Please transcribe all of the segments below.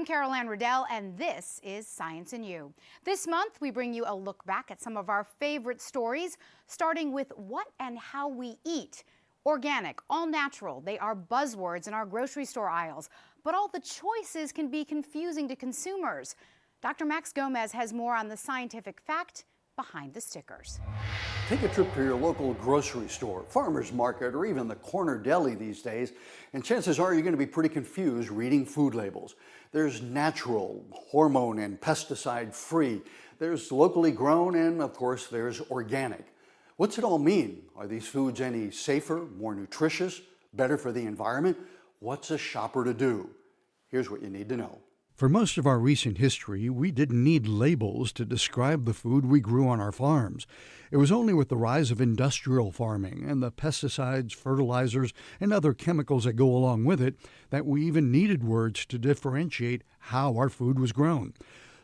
Carol Ann Riddell, and this is Science and You. This month, we bring you a look back at some of our favorite stories, starting with what and how we eat. Organic, all natural, they are buzzwords in our grocery store aisles, but all the choices can be confusing to consumers. Dr. Max Gomez has more on the scientific fact behind the stickers. Take a trip to your local grocery store, farmer's market, or even the corner deli these days, and chances are you're going to be pretty confused reading food labels. There's natural, hormone and pesticide free. There's locally grown, and of course there's organic. What's it all mean? Are these foods any safer, more nutritious, better for the environment? What's a shopper to do? Here's what you need to know. For most of our recent history, we didn't need labels to describe the food we grew on our farms. It was only with the rise of industrial farming and the pesticides, fertilizers, and other chemicals that go along with it that we even needed words to differentiate how our food was grown.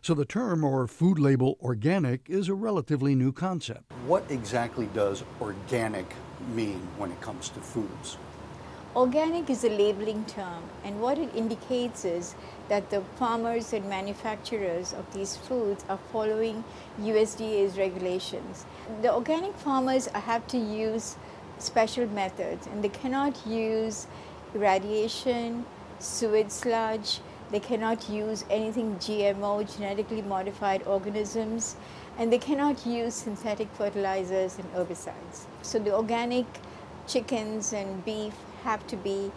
So the term or food label organic is a relatively new concept. What exactly does organic mean when it comes to foods? Organic is a labeling term, and what it indicates is that the farmers and manufacturers of these foods are following USDA's regulations. The organic farmers have to use special methods, and they cannot use irradiation, sewage sludge, they cannot use anything GMO, genetically modified organisms, and they cannot use synthetic fertilizers and herbicides. So the organic chickens and beef have to be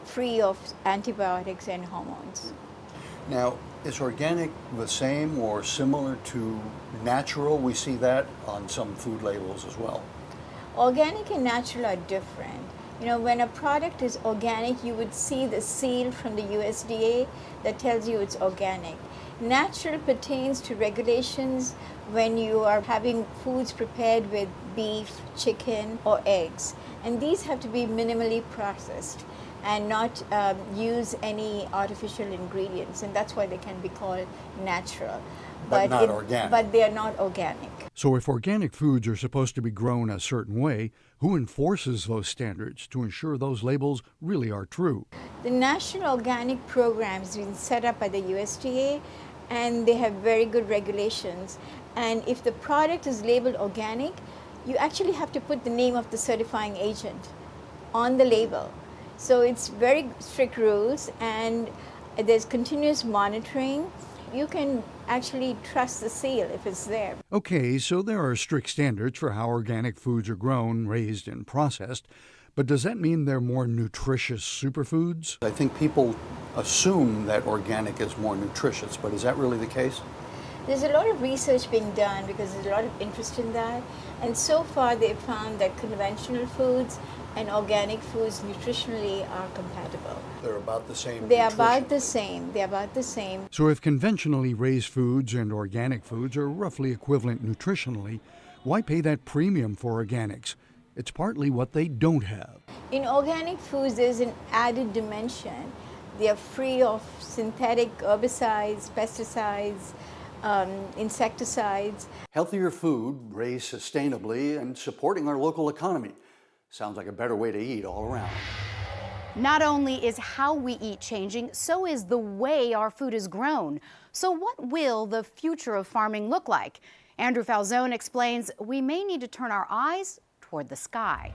free of antibiotics and hormones. Now, is organic the same or similar to natural? We see that on some food labels as well. Organic and natural are different. You know, when a product is organic, you would see the seal from the USDA that tells you it's organic. Natural pertains to regulations when you are having foods prepared with beef, chicken, or eggs. And these have to be minimally processed and not use any artificial ingredients. And that's why they can be called natural. But not organic. But they are not organic. So if organic foods are supposed to be grown a certain way, who enforces those standards to ensure those labels really are true? The National Organic Program has been set up by the USDA, and they have very good regulations. And if the product is labeled organic, you actually have to put the name of the certifying agent on the label. So it's very strict rules, and there's continuous monitoring. You can actually trust the seal if it's there. Okay, so there are strict standards for how organic foods are grown, raised, and processed. But does that mean they're more nutritious superfoods? I think people assume that organic is more nutritious, but is that really the case? There's a lot of research being done because there's a lot of interest in that. And so far they've found that conventional foods and organic foods nutritionally are compatible. They're about the same. They are about the same. They're about the same. So if conventionally raised foods and organic foods are roughly equivalent nutritionally, why pay that premium for organics? It's partly what they don't have. In organic foods, there's an added dimension. They are free of synthetic herbicides, pesticides, insecticides. Healthier food raised sustainably and supporting our local economy. Sounds like a better way to eat all around. Not only is how we eat changing, so is the way our food is grown. So what will the future of farming look like? Andrew Falzone explains we may need to turn our eyes toward the sky.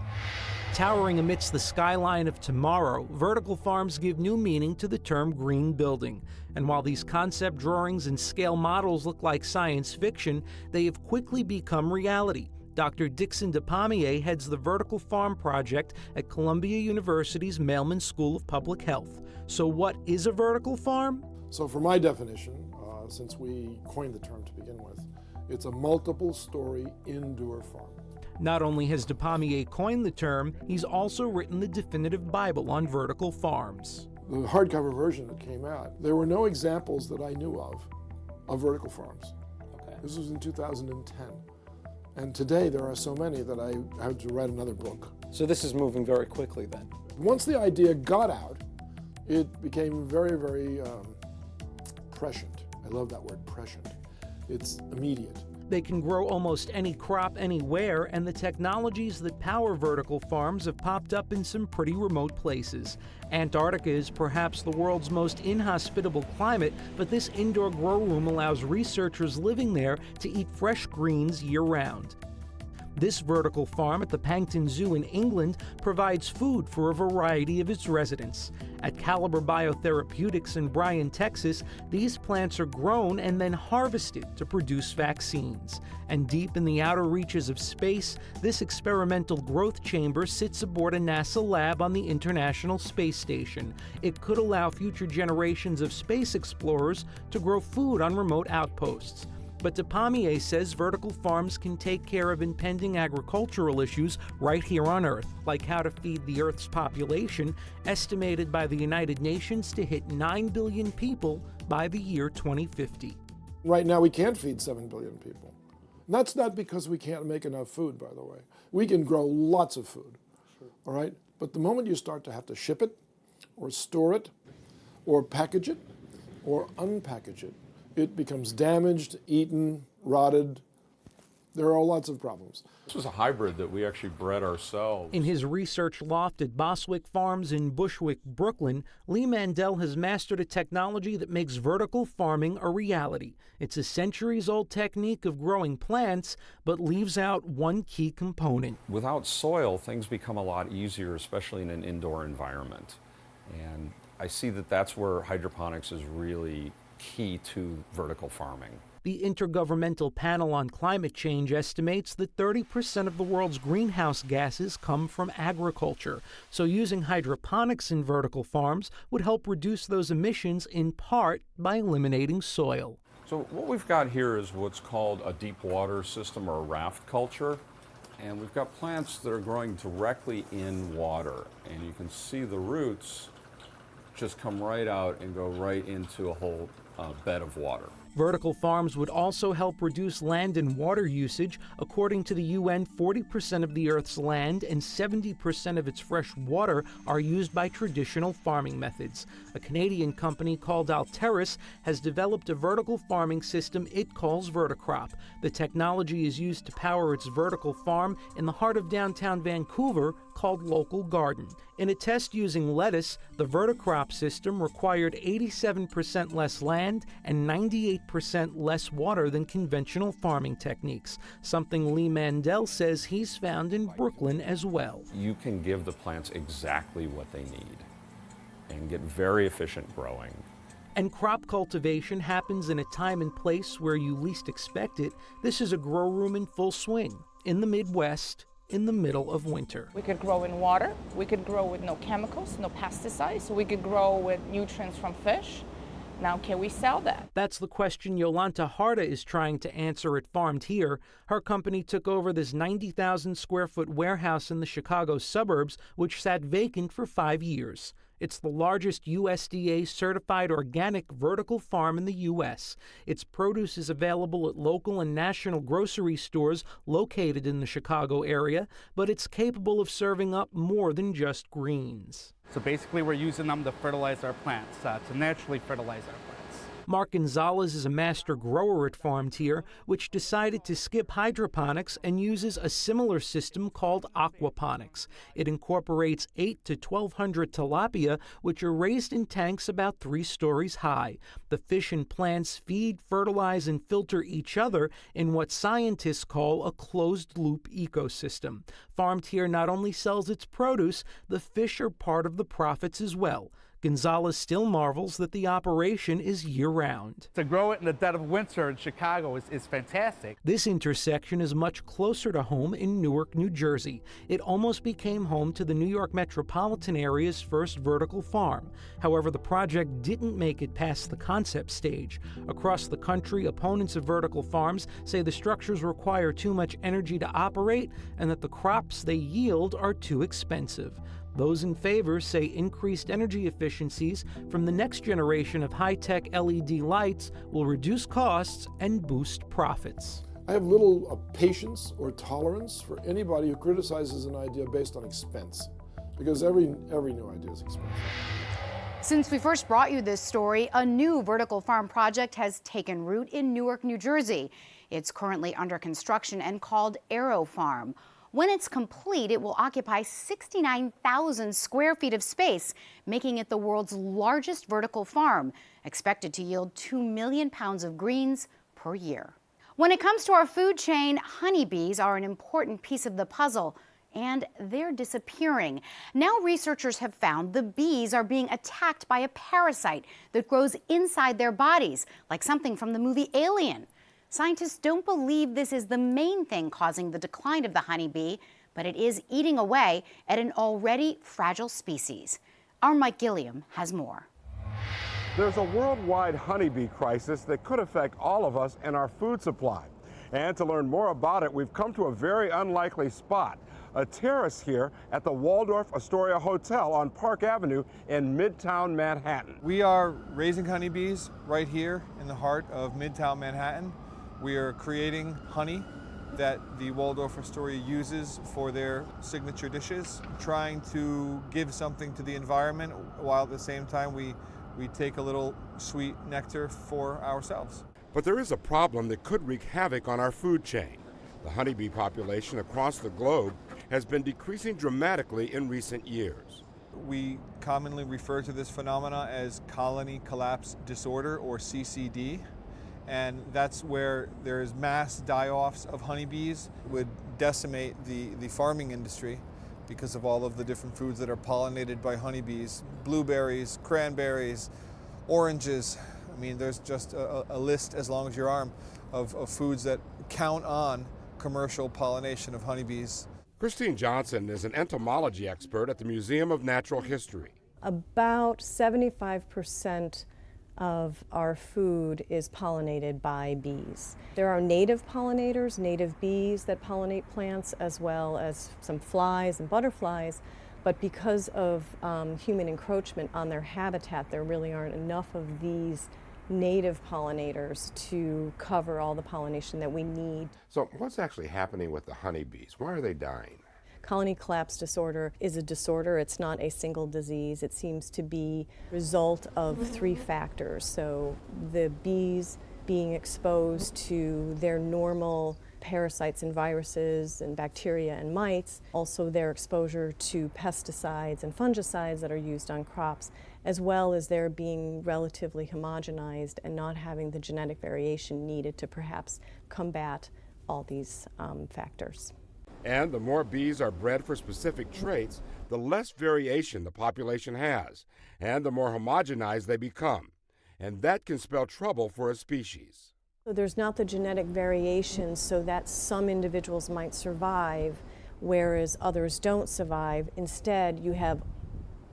Towering amidst the skyline of tomorrow, vertical farms give new meaning to the term green building. And while these concept drawings and scale models look like science fiction, they have quickly become reality. Dr. Dixon DePommier heads the Vertical Farm Project at Columbia University's Mailman School of Public Health. So what is a vertical farm? So for my definition, since we coined the term to begin with, it's a multiple-story indoor farm. Not only has DePommier coined the term, he's also written the definitive Bible on vertical farms. The hardcover version that came out, there were no examples that I knew of vertical farms. Okay. This was in 2010. And today there are so many that I had to write another book. So this is moving very quickly then? Once the idea got out, it became very, very prescient. I love that word, prescient. It's immediate. They can grow almost any crop anywhere, and the technologies that power vertical farms have popped up in some pretty remote places. Antarctica is perhaps the world's most inhospitable climate, but this indoor grow room allows researchers living there to eat fresh greens year-round. This vertical farm at the Paignton Zoo in England provides food for a variety of its residents. At Caliber Biotherapeutics in Bryan, Texas, these plants are grown and then harvested to produce vaccines. And deep in the outer reaches of space, this experimental growth chamber sits aboard a NASA lab on the International Space Station. It could allow future generations of space explorers to grow food on remote outposts. But Depommier says vertical farms can take care of impending agricultural issues right here on Earth, like how to feed the Earth's population, estimated by the United Nations to hit 9 billion people by the year 2050. Right now we can't feed 7 billion people. And that's not because we can't make enough food, by the way. We can grow lots of food, all right? But the moment you start to have to ship it, or store it, or package it, or unpackage it, it becomes damaged, eaten, rotted. There are lots of problems. This was a hybrid that we actually bred ourselves. In his research loft at Boswick Farms in Bushwick, Brooklyn, Lee Mandel has mastered a technology that makes vertical farming a reality. It's a centuries-old technique of growing plants, but leaves out one key component. Without soil, things become a lot easier, especially in an indoor environment. And I see that that's where hydroponics is really key to vertical farming. The Intergovernmental Panel on Climate Change estimates that 30% of the world's greenhouse gases come from agriculture, so using hydroponics in vertical farms would help reduce those emissions in part by eliminating soil. So what we've got here is what's called a deep water system or a raft culture, and we've got plants that are growing directly in water, and you can see the roots just come right out and go right into a whole bed of water. Vertical farms would also help reduce land and water usage. According to the UN, 40% of the Earth's land and 70% of its fresh water are used by traditional farming methods. A Canadian company called Alteris has developed a vertical farming system it calls Verticrop. The technology is used to power its vertical farm in the heart of downtown Vancouver called Local Garden. In a test using lettuce, the Verticrop system required 87% less land and 98% less water than conventional farming techniques, something Lee Mandel says he's found in Brooklyn as well. You can give the plants exactly what they need and get very efficient growing. And crop cultivation happens in a time and place where you least expect it. This is a grow room in full swing in the Midwest, in the middle of winter. We could grow in water, we could grow with no chemicals, no pesticides, we could grow with nutrients from fish. Now, can we sell that? That's the question Yolanta Harda is trying to answer at Farmed Here. Her company took over this 90,000 square foot warehouse in the Chicago suburbs, which sat vacant for 5 years. It's the largest USDA-certified organic vertical farm in the U.S. Its produce is available at local and national grocery stores located in the Chicago area, but it's capable of serving up more than just greens. So basically we're using them to fertilize our plants, to naturally fertilize our plants. Mark Gonzalez is a master grower at Farmed Here, which decided to skip hydroponics and uses a similar system called aquaponics. It incorporates 8 to 1,200 tilapia, which are raised in tanks about 3 stories high. The fish and plants feed, fertilize, and filter each other in what scientists call a closed-loop ecosystem. Farmed Here not only sells its produce, the fish are part of the profits as well. Gonzalez still marvels that the operation is year-round. To grow it in the dead of winter in Chicago is fantastic. This intersection is much closer to home in Newark, New Jersey. It almost became home to the New York metropolitan area's first vertical farm. However, the project didn't make it past the concept stage. Across the country, opponents of vertical farms say the structures require too much energy to operate and that the crops they yield are too expensive. Those in favor say increased energy efficiencies from the next generation of high-tech LED lights will reduce costs and boost profits. I have little patience or tolerance for anybody who criticizes an idea based on expense, because every new idea is expensive. Since we first brought you this story, a new vertical farm project has taken root in Newark, New Jersey. It's currently under construction and called AeroFarm. When it's complete, it will occupy 69,000 square feet of space, making it the world's largest vertical farm, expected to yield 2 million pounds of greens per year. When it comes to our food chain, honeybees are an important piece of the puzzle, and they're disappearing. Now researchers have found the bees are being attacked by a parasite that grows inside their bodies, like something from the movie Alien. Scientists don't believe this is the main thing causing the decline of the honeybee, but it is eating away at an already fragile species. Our Mike Gilliam has more. There's a worldwide honeybee crisis that could affect all of us and our food supply. And to learn more about it, we've come to a very unlikely spot, a terrace here at the Waldorf Astoria Hotel on Park Avenue in Midtown Manhattan. We are raising honeybees right here in the heart of Midtown Manhattan. We are creating honey that the Waldorf Astoria uses for their signature dishes, trying to give something to the environment while at the same time we take a little sweet nectar for ourselves. But there is a problem that could wreak havoc on our food chain. The honeybee population across the globe has been decreasing dramatically in recent years. We commonly refer to this phenomena as colony collapse disorder, or CCD. And that's where there's mass die-offs of honeybees. It would decimate the farming industry because of all of the different foods that are pollinated by honeybees. Blueberries, cranberries, oranges. I mean, there's just a list as long as your arm of foods that count on commercial pollination of honeybees. Christine Johnson is an entomology expert at the Museum of Natural History. About 75% of our food is pollinated by bees. There are native pollinators, native bees that pollinate plants, as well as some flies and butterflies, but because of human encroachment on their habitat, there really aren't enough of these native pollinators to cover all the pollination that we need. So what's actually happening with the honeybees? Why are they dying? Colony collapse disorder is a disorder. It's not a single disease. It seems to be a result of 3 factors. So the bees being exposed to their normal parasites and viruses and bacteria and mites, also their exposure to pesticides and fungicides that are used on crops, as well as their being relatively homogenized and not having the genetic variation needed to perhaps combat all these factors. And the more bees are bred for specific traits, the less variation the population has, and the more homogenized they become. And that can spell trouble for a species. So there's not the genetic variation so that some individuals might survive, whereas others don't survive. Instead, you have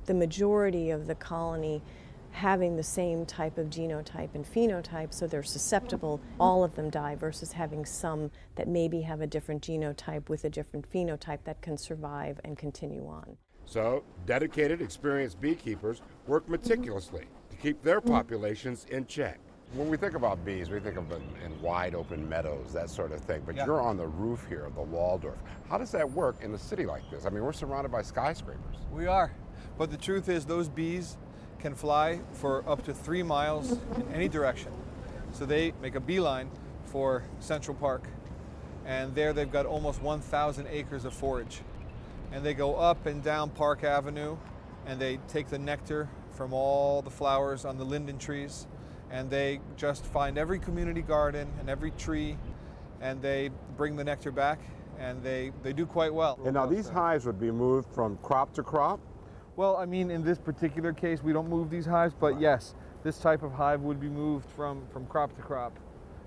the majority of the colony having the same type of genotype and phenotype, so they're susceptible, all of them die, versus having some that maybe have a different genotype with a different phenotype that can survive and continue on. So, dedicated, experienced beekeepers work meticulously to keep their populations in check. When we think about bees, we think of them in wide open meadows, that sort of thing, but you're on the roof here of the Waldorf. How does that work in a city like this? I mean, we're surrounded by skyscrapers. We are, but the truth is those bees can fly for up to 3 miles in any direction. So they make a beeline for Central Park, and there they've got almost 1,000 acres of forage. And they go up and down Park Avenue, and they take the nectar from all the flowers on the linden trees, and they just find every community garden and every tree, and they bring the nectar back, and they do quite well. And now these hives would be moved from crop to crop? Well, I mean, in this particular case, we don't move these hives, but yes, this type of hive would be moved from crop to crop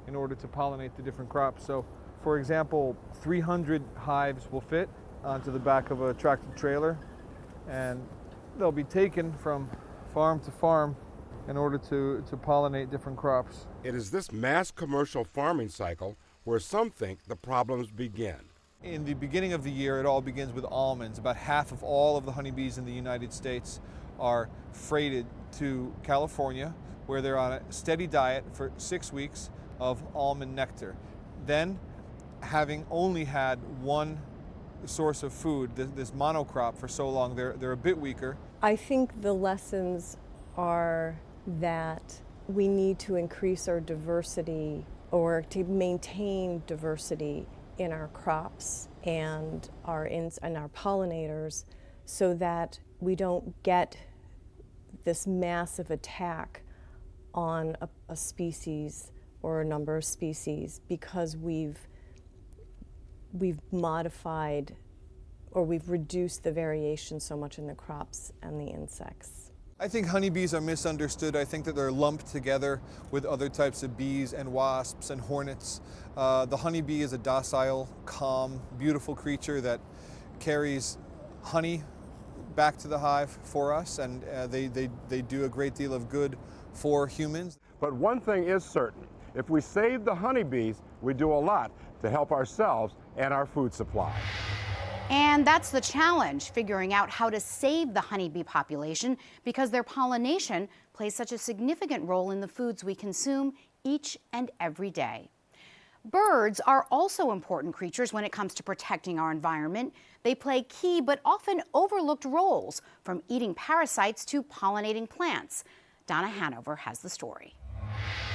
in order to pollinate the different crops. So, for example, 300 hives will fit onto the back of a tractor trailer, and they'll be taken from farm to farm in order to pollinate different crops. It is this mass commercial farming cycle where some think the problems begin. In the beginning of the year, it all begins with almonds. About half of all of the honeybees in the United States are freighted to California, where they're on a steady diet for 6 weeks of almond nectar. Then, having only had one source of food, this monocrop, for so long, they're a bit weaker. I think the lessons are that we need to increase our diversity or to maintain diversity in our crops and our pollinators, so that we don't get this massive attack on a species or a number of species because we've modified or we've reduced the variation so much in the crops and the insects. I think honeybees are misunderstood. I think that they're lumped together with other types of bees and wasps and hornets. The honeybee is a docile, calm, beautiful creature that carries honey back to the hive for us, and they do a great deal of good for humans. But one thing is certain. If we save the honeybees, we do a lot to help ourselves and our food supply. And that's the challenge, figuring out how to save the honeybee population, because their pollination plays such a significant role in the foods we consume each and every day. Birds are also important creatures when it comes to protecting our environment. They play key but often overlooked roles, from eating parasites to pollinating plants. Donna Hanover has the story.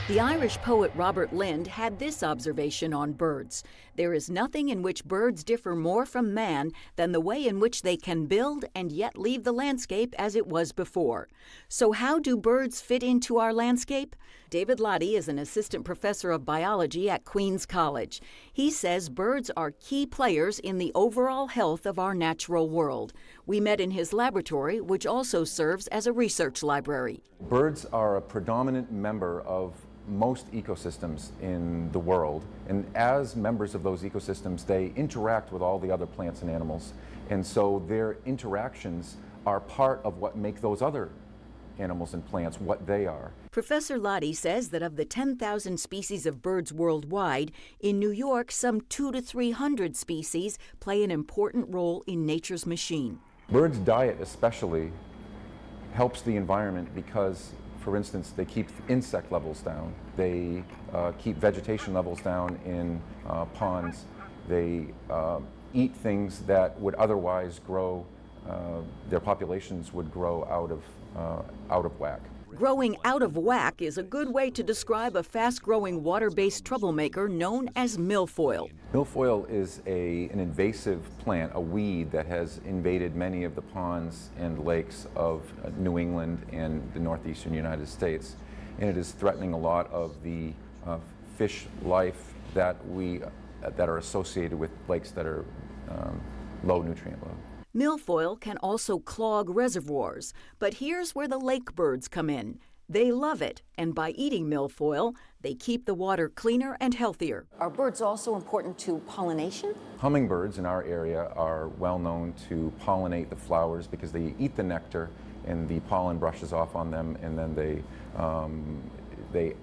The Irish poet Robert Lind had this observation on birds. There is nothing in which birds differ more from man than the way in which they can build and yet leave the landscape as it was before. So how do birds fit into our landscape? David Lottie is an assistant professor of biology at Queen's College. He says birds are key players in the overall health of our natural world. We met in his laboratory, which also serves as a research library. Birds are a predominant member of most ecosystems in the world, and as members of those ecosystems, they interact with all the other plants and animals, and so their interactions are part of what make those other animals and plants what they are. Professor Lottie says that of the 10,000 species of birds worldwide, in New York, some 200 to 300 species play an important role in nature's machine. Birds' diet especially helps the environment because, for instance, they keep insect levels down, they keep vegetation levels down in ponds, they eat things that would otherwise grow, their populations would grow out of whack. Growing out of whack is a good way to describe a fast-growing water-based troublemaker known as milfoil. Milfoil is an invasive plant, a weed that has invaded many of the ponds and lakes of New England and the northeastern United States. And it is threatening a lot of the fish life that are associated with lakes that are low nutrient load. Milfoil can also clog reservoirs, but here's where the lake birds come in. They love it, and by eating milfoil, they keep the water cleaner and healthier. Are birds also important to pollination? Hummingbirds in our area are well known to pollinate the flowers because they eat the nectar and the pollen brushes off on them, and then they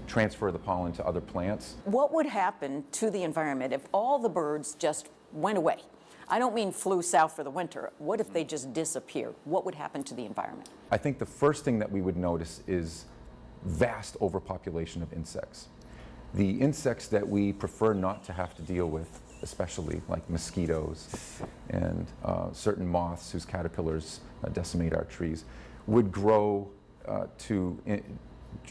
transfer the pollen to other plants. What would happen to the environment if all the birds just went away? I don't mean flew south for the winter. What if they just disappeared? What would happen to the environment? I think the first thing that we would notice is vast overpopulation of insects. The insects that we prefer not to have to deal with, especially like mosquitoes and certain moths whose caterpillars decimate our trees, would grow to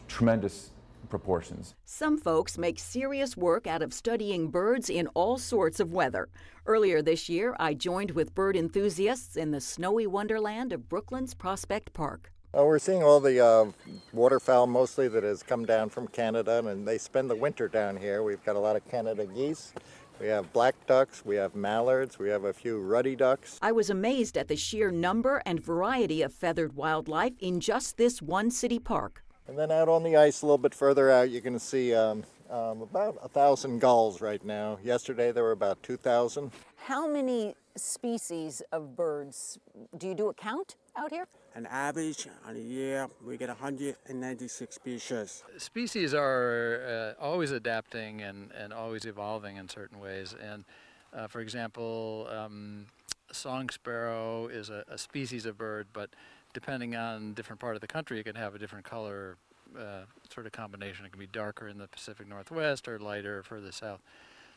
tremendous proportions. Some folks make serious work out of studying birds in all sorts of weather. Earlier this year, I joined with bird enthusiasts in the snowy wonderland of Brooklyn's Prospect Park. We're seeing all the waterfowl mostly that has come down from Canada, and they spend the winter down here. We've got a lot of Canada geese. We have black ducks, we have mallards, we have a few ruddy ducks. I was amazed at the sheer number and variety of feathered wildlife in just this one city park. And then out on the ice a little bit further out, you can see about 1,000 gulls right now. Yesterday there were about 2,000. How many species of birds do you do a count out here? An average on a year, we get 196 species. Species are always adapting and always evolving in certain ways. And for example, song sparrow is a species of bird, but depending on different part of the country, it can have a different color sort of combination. It can be darker in the Pacific Northwest or lighter further south.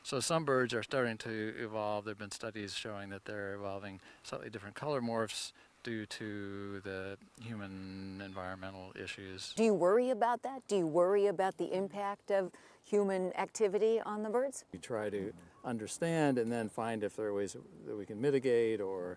So some birds are starting to evolve. There have been studies showing that they're evolving slightly different color morphs due to the human environmental issues. Do you worry about that? Do you worry about the impact of human activity on the birds? We try to understand and then find if there are ways that we can mitigate or,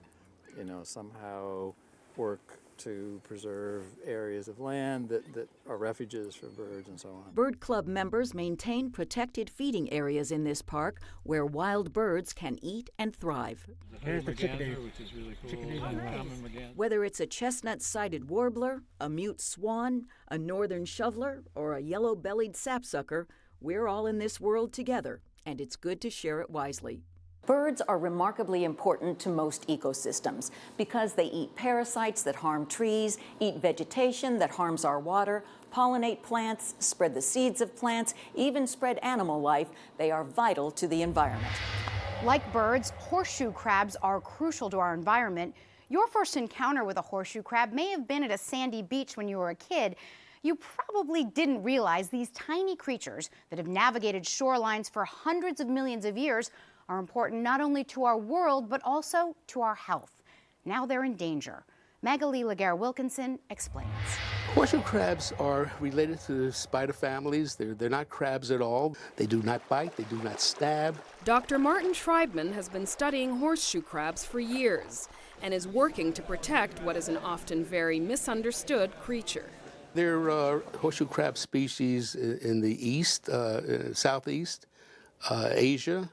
somehow work to preserve areas of land that are refuges for birds and so on. Bird Club members maintain protected feeding areas in this park where wild birds can eat and thrive. Here's the chickadee, which is really cool. Whether it's a chestnut-sided warbler, a mute swan, a northern shoveler, or a yellow-bellied sapsucker, we're all in this world together, and it's good to share it wisely. Birds are remarkably important to most ecosystems because they eat parasites that harm trees, eat vegetation that harms our water, pollinate plants, spread the seeds of plants, even spread animal life. They are vital to the environment. Like birds, horseshoe crabs are crucial to our environment. Your first encounter with a horseshoe crab may have been at a sandy beach when you were a kid. You probably didn't realize these tiny creatures that have navigated shorelines for hundreds of millions of years are important not only to our world, but also to our health. Now they're in danger. Magali Laguerre-Wilkinson explains. Horseshoe crabs are related to the spider families. They're not crabs at all. They do not bite, they do not stab. Dr. Martin Schreibman has been studying horseshoe crabs for years and is working to protect what is an often very misunderstood creature. There are horseshoe crab species in the east, southeast, Asia,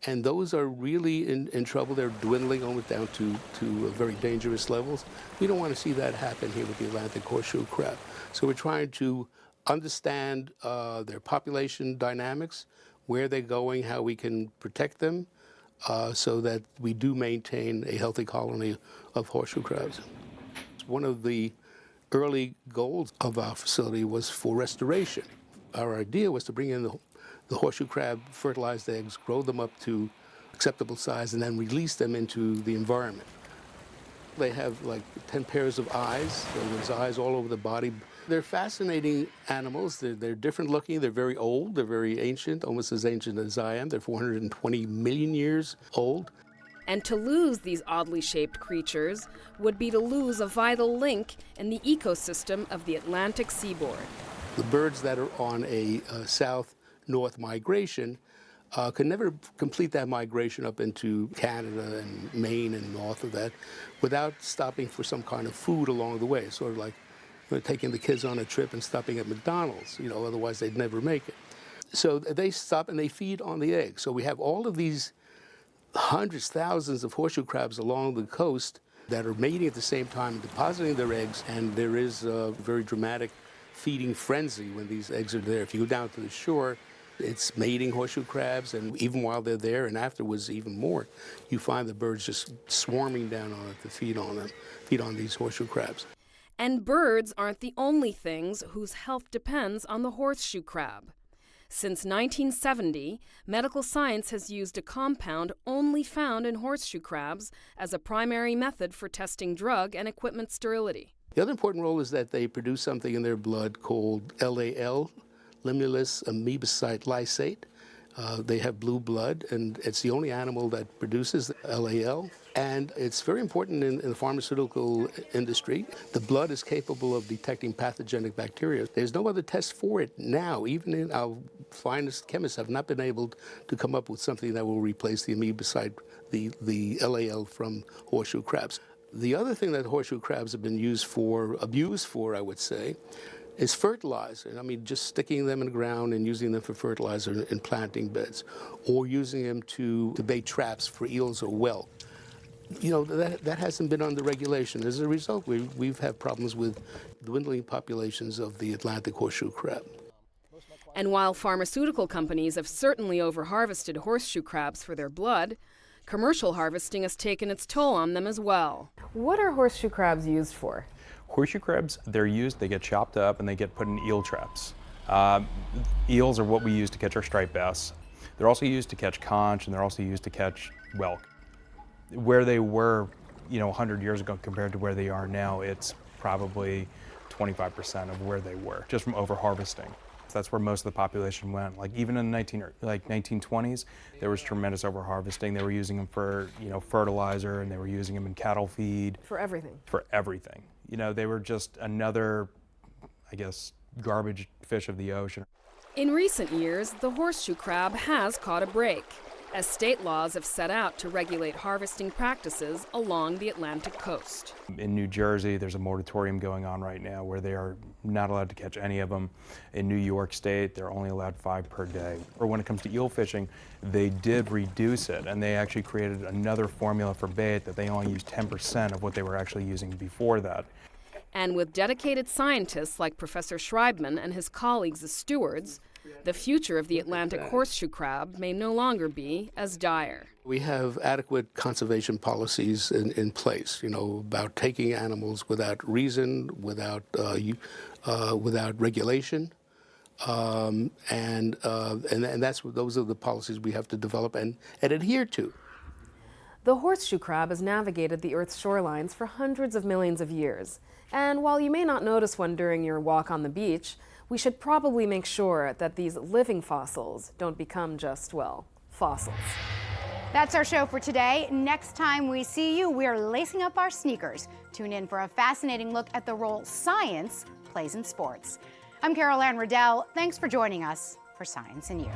and those are really in trouble. They're dwindling almost down to very dangerous levels. We don't want to see that happen here with the Atlantic horseshoe crab. So we're trying to understand their population dynamics, where they're going, how we can protect them, so that we do maintain a healthy colony of horseshoe crabs. One of the early goals of our facility was for restoration. Our idea was to bring in the horseshoe crab fertilized eggs, grow them up to acceptable size, and then release them into the environment. They have like 10 pairs of eyes, so there's eyes all over the body. They're fascinating animals. They're different looking. They're very old. They're very ancient, almost as ancient as I am. They're 420 million years old. And to lose these oddly shaped creatures would be to lose a vital link in the ecosystem of the Atlantic seaboard. The birds that are on a south-north migration can never complete that migration up into Canada and Maine and north of that without stopping for some kind of food along the way. Sort of like taking the kids on a trip and stopping at McDonald's, otherwise they'd never make it. So they stop and they feed on the eggs. So we have all of these hundreds, thousands of horseshoe crabs along the coast that are mating at the same time, depositing their eggs, and there is a very dramatic feeding frenzy when these eggs are there. If you go down to the shore, it's mating horseshoe crabs, and even while they're there and afterwards even more, you find the birds just swarming down on it to feed on these horseshoe crabs. And birds aren't the only things whose health depends on the horseshoe crab. Since 1970, medical science has used a compound only found in horseshoe crabs as a primary method for testing drug and equipment sterility. The other important role is that they produce something in their blood called LAL, Limulus amoebocyte lysate. They have blue blood, and it's the only animal that produces LAL. And it's very important in the pharmaceutical industry. The blood is capable of detecting pathogenic bacteria. There's no other test for it now. Even in our finest chemists have not been able to come up with something that will replace the amoebocyte, the LAL from horseshoe crabs. The other thing that horseshoe crabs have been abused for, I would say, is fertilizer. I mean, just sticking them in the ground and using them for fertilizer in planting beds, or using them to bait traps for eels or whelk. That hasn't been under regulation. As a result, we've had problems with dwindling populations of the Atlantic horseshoe crab. And while pharmaceutical companies have certainly over-harvested horseshoe crabs for their blood, commercial harvesting has taken its toll on them as well. What are horseshoe crabs used for? Horseshoe crabs, they get chopped up and they get put in eel traps. Eels are what we use to catch our striped bass. They're also used to catch conch, and they're also used to catch whelk. Where they were, 100 years ago compared to where they are now, it's probably 25% of where they were, just from over-harvesting. That's where most of the population went. Like even in the 1920s, there was tremendous overharvesting. They were using them for, fertilizer, and they were using them in cattle feed. For everything. For everything. They were just another, I guess, garbage fish of the ocean. In recent years, the horseshoe crab has caught a break, as state laws have set out to regulate harvesting practices along the Atlantic coast. In New Jersey, there's a moratorium going on right now where they are not allowed to catch any of them. In New York State, they're only allowed 5 per day. Or when it comes to eel fishing, they did reduce it, and they actually created another formula for bait that they only use 10% of what they were actually using before that. And with dedicated scientists like Professor Schreibman and his colleagues as stewards, the future of the Atlantic horseshoe crab may no longer be as dire. We have adequate conservation policies in place, about taking animals without reason, without regulation, and those are the policies we have to develop and adhere to. The horseshoe crab has navigated the Earth's shorelines for hundreds of millions of years. And while you may not notice one during your walk on the beach, we should probably make sure that these living fossils don't become just, fossils. That's our show for today. Next time we see you, we're lacing up our sneakers. Tune in for a fascinating look at the role science plays in sports. I'm Carol Ann Riddell. Thanks for joining us for Science in You.